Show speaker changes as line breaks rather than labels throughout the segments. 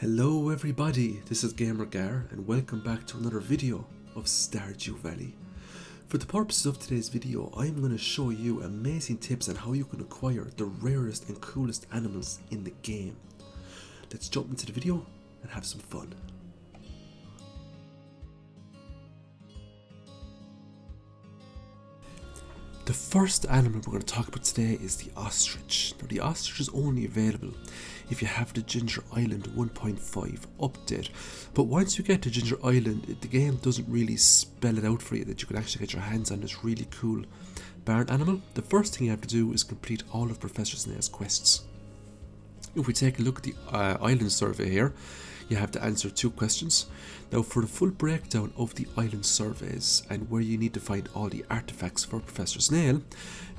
Hello everybody, this is GamerGar and welcome back to another video of Stardew Valley. For the purposes of today's video, I'm going to show you amazing tips on how you can acquire the rarest and coolest animals in the game. Let's jump into the video and have some fun. The first animal we're going to talk about today is the Ostrich. Now the Ostrich is only available if you have the Ginger Island 1.5 update, but once you get to Ginger Island, the game doesn't really spell it out for you that you can actually get your hands on this really cool barn animal. The first thing you have to do is complete all of Professor Snail's quests. If we take a look at the island survey here, you have to answer 2 questions. Now for the full breakdown of the island surveys and where you need to find all the artifacts for Professor Snail,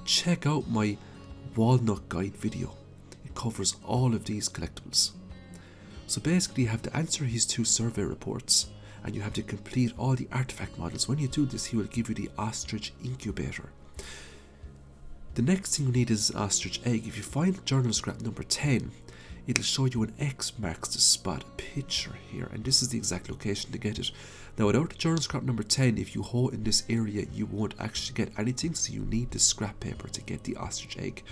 check out my Walnut Guide video. It covers all of these collectibles. So basically you have to answer his 2 survey reports and you have to complete all the artifact models. When you do this, he will give you the Ostrich incubator. The next thing you need is an ostrich egg. If you find journal scrap number 10, it'll show you an X marks the spot picture here, and this is the exact location to get it. Now without the journal scrap number 10, if you hold in this area, you won't actually get anything, so you need the scrap paper to get the ostrich egg.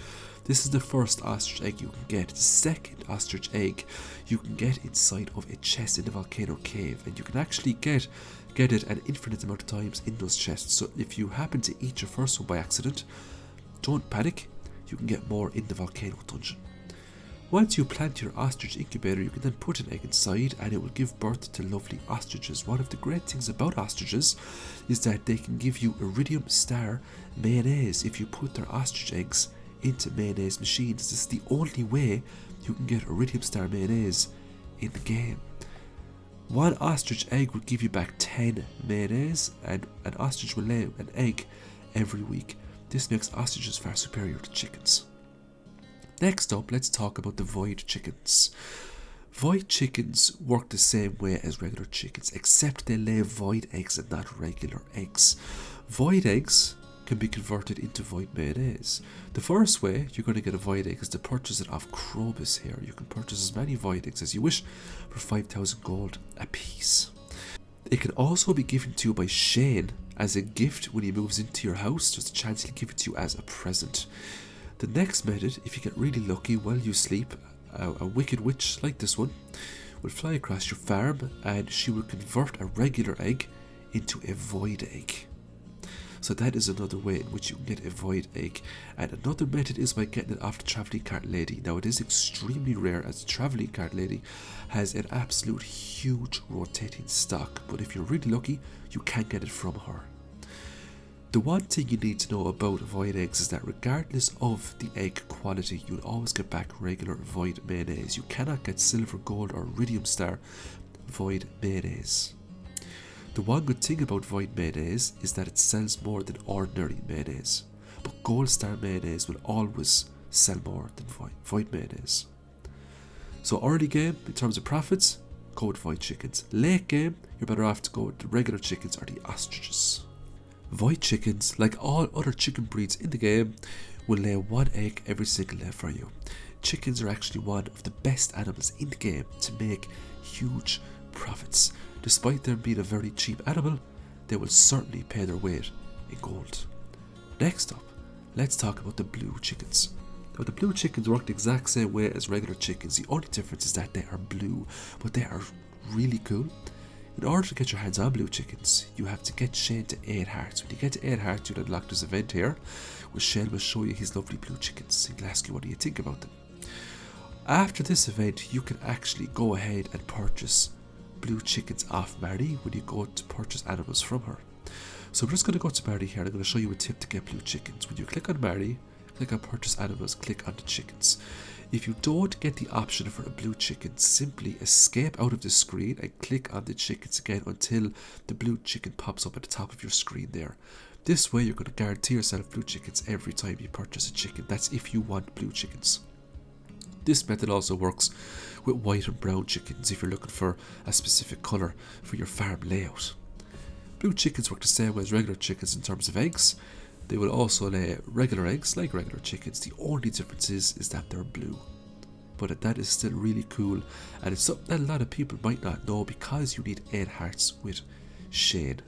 This is the first ostrich egg you can get. The second ostrich egg you can get inside of a chest in the volcano cave, and you can actually get it an infinite amount of times in those chests. So if you happen to eat your first one by accident, don't panic, you can get more in the volcano dungeon. Once you plant your ostrich incubator, you can then put an egg inside and it will give birth to lovely ostriches. One of the great things about ostriches is that they can give you iridium star mayonnaise if you put their ostrich eggs into mayonnaise machines. This is the only way you can get iridium star mayonnaise in the game. One ostrich egg will give you back 10 mayonnaise, and an ostrich will lay an egg every week. This makes ostriches far superior to chickens. Next up, let's talk about the void chickens. Void chickens work the same way as regular chickens, except they lay void eggs and not regular eggs. Void eggs can be converted into void mayonnaise. The first way you're going to get a void egg is to purchase it off Krobus here. You can purchase as many void eggs as you wish for 5,000 gold a piece. It can also be given to you by Shane as a gift when he moves into your house. Just a chance he'll give it to you as a present. The next method, if you get really lucky while you sleep, a wicked witch like this one will fly across your farm and she will convert a regular egg into a void egg. So that is another way in which you can get a void egg. And another method is by getting it off the travelling cart lady. Now it is extremely rare as the travelling cart lady has an absolute huge rotating stock, but if you're really lucky, you can get it from her. The one thing you need to know about void eggs is that regardless of the egg quality, you'll always get back regular void mayonnaise. You cannot get silver, gold or iridium star void mayonnaise. The one good thing about void mayonnaise is that it sells more than ordinary mayonnaise, but gold star mayonnaise will always sell more than void mayonnaise. So early game, in terms of profits, go with void chickens. Late game, you're better off to go with the regular chickens or the ostriches. Void chickens, like all other chicken breeds in the game, will lay 1 egg every single day for you. Chickens are actually one of the best animals in the game to make huge profits. Despite them being a very cheap animal, they will certainly pay their weight in gold. Next up, let's talk about the blue chickens. Now the blue chickens work the exact same way as regular chickens. The only difference is that they are blue, but they are really cool. In order to get your hands on blue chickens, you have to get Shane to 8 hearts. When you get to 8 hearts, you'll unlock this event here, where Shane will show you his lovely blue chickens. He'll ask you what do you think about them. After this event, you can actually go ahead and purchase blue chickens off Mary when you go to purchase animals from her. So I'm just going to go to Mary here and I'm going to show you a tip to get blue chickens. When you click on Mary, click on purchase animals, click on the chickens. If you don't get the option for a blue chicken, simply escape out of the screen and click on the chickens again until the blue chicken pops up at the top of your screen there. This way you're going to guarantee yourself blue chickens every time you purchase a chicken. That's if you want blue chickens. This method also works with white and brown chickens if you're looking for a specific colour for your farm layout. Blue chickens work the same way as regular chickens in terms of eggs. They will also lay regular eggs like regular chickens. The only difference is that they're blue. but that is still really cool, and it's something that a lot of people might not know because you need 8 hearts with Shane.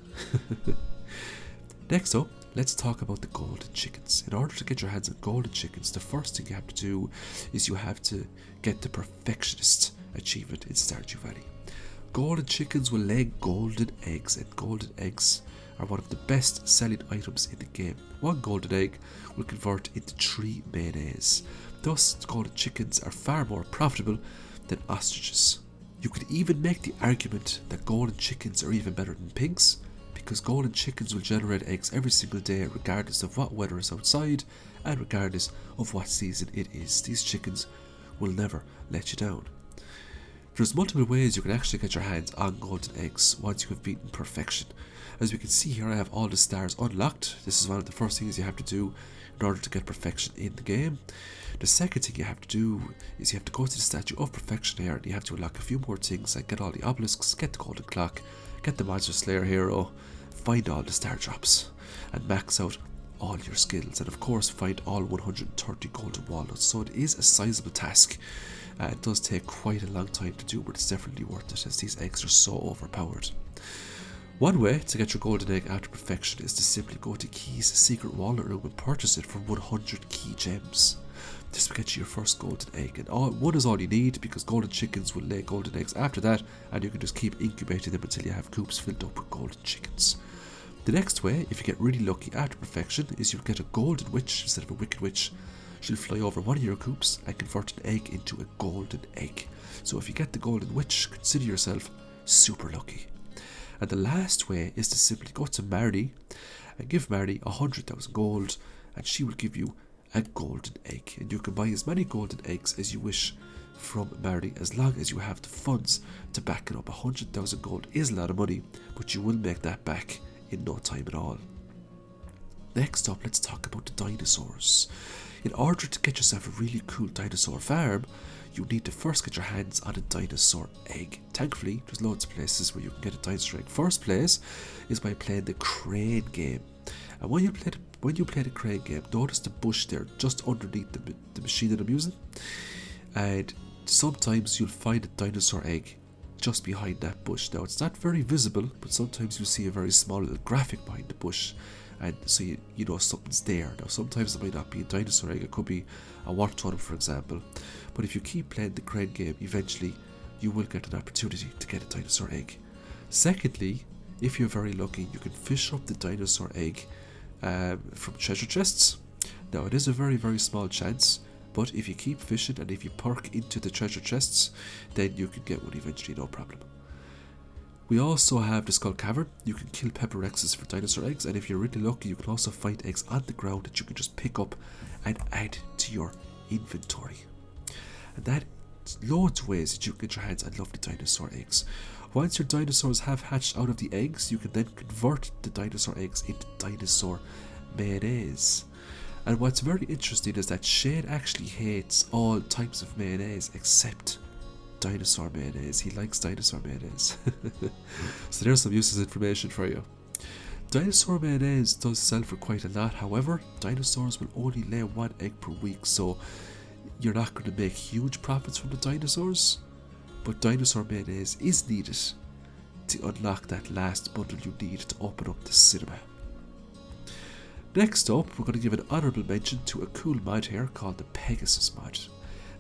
Next up, let's talk about the golden chickens. In order to get your hands on golden chickens, the first thing you have to do is you have to get the perfectionist achievement in Stardew Valley. Golden chickens will lay golden eggs, and golden eggs are one of the best selling items in the game. 1 golden egg will convert into 3 mayonnaise. Thus, golden chickens are far more profitable than ostriches. You could even make the argument that golden chickens are even better than pigs, because golden chickens will generate eggs every single day regardless of what weather is outside and regardless of what season it is. These chickens will never let you down. There's multiple ways you can actually get your hands on golden eggs once you have beaten perfection. As we can see here, I have all the stars unlocked. This is one of the first things you have to do in order to get perfection in the game. The second thing you have to do is you have to go to the Statue of Perfection here, and you have to unlock a few more things like get all the obelisks, get the golden clock, get the Monster Slayer hero, find all the star drops, and max out all your skills, and of course find all 130 golden walnuts. So it is a sizable task. It does take quite a long time to do, but it's definitely worth it as these eggs are so overpowered. One way to get your golden egg after perfection is to simply go to Key's secret walnut room and purchase it for 100 key gems. This will get you your first golden egg, and one is all you need because golden chickens will lay golden eggs after that, and you can just keep incubating them until you have coops filled up with golden chickens. The next way, if you get really lucky after perfection, is you'll get a golden witch instead of a wicked witch. She'll fly over one of your coops and convert an egg into a golden egg. So if you get the golden witch, consider yourself super lucky. And the last way is to simply go to Marty and give Marty 100,000 gold, and she will give you a golden egg. And you can buy as many golden eggs as you wish from Marty as long as you have the funds to back it up. 100,000 gold is a lot of money, but you will make that back in no time at all. Next up, let's talk about the dinosaurs. In order to get yourself a really cool dinosaur farm, you need to first get your hands on a dinosaur egg. Thankfully, there's loads of places where you can get a dinosaur egg. First place is by playing the crane game. And when you play the crane game, notice the bush there just underneath the machine that I'm using. And sometimes you'll find a dinosaur egg just behind that bush. Now, it's not very visible, but sometimes you'll see a very small little graphic behind the bush, and so you know something's there. Now, sometimes it might not be a dinosaur egg, it could be a water totem, for example. But if you keep playing the crane game, eventually you will get an opportunity to get a dinosaur egg. Secondly, if you're very lucky, you can fish up the dinosaur egg from treasure chests. Now, it is a very, very small chance, but if you keep fishing and if you perk into the treasure chests, then you can get one eventually, no problem. We also have the Skull Cavern. You can kill Pepper Rexes for dinosaur eggs, and if you're really lucky, you can also find eggs on the ground that you can just pick up and add to your inventory. And that's loads of ways that you can get your hands on lovely dinosaur eggs. Once your dinosaurs have hatched out of the eggs, you can then convert the dinosaur eggs into dinosaur mayonnaise. And what's very interesting is that Shane actually hates all types of mayonnaise except dinosaur mayonnaise. He likes dinosaur mayonnaise. So there's some useless information for you. Dinosaur mayonnaise does sell for quite a lot. However, dinosaurs will only lay 1 egg per week, so you're not going to make huge profits from the dinosaurs. But dinosaur mayonnaise is needed to unlock that last bundle you need to open up the cinema. Next up, we're going to give an honourable mention to a cool mod here called the Pegasus mod.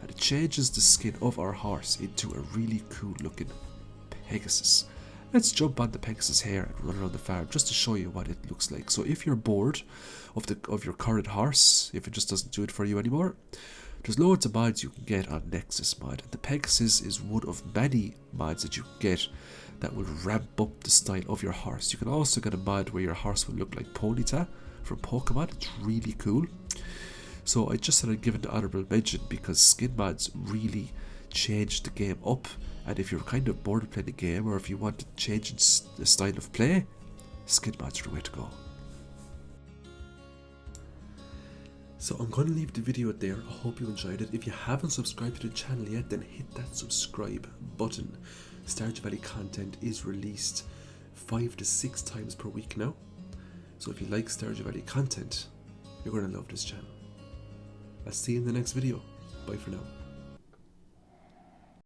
And it changes the skin of our horse into a really cool looking Pegasus. Let's jump on the Pegasus here and run around the farm just to show you what it looks like. So if you're bored of your current horse, if it just doesn't do it for you anymore, there's loads of mods you can get on Nexus mod. And the Pegasus is one of many mods that you can get that will ramp up the style of your horse. You can also get a mod where your horse will look like Ponyta from Pokemon. It's really cool. So I just said I'd give it an honourable mention because skin mods really change the game up, and if you're kind of bored of playing the game or if you want to change the style of play, skin mods are the way to go. So I'm going to leave the video there. I hope you enjoyed it. If you haven't subscribed to the channel yet, then hit that subscribe button. Stardew Valley content is released 5 to 6 times per week now. So if you like Stardew Valley content, you're going to love this channel. I'll see you in the next video. Bye for now.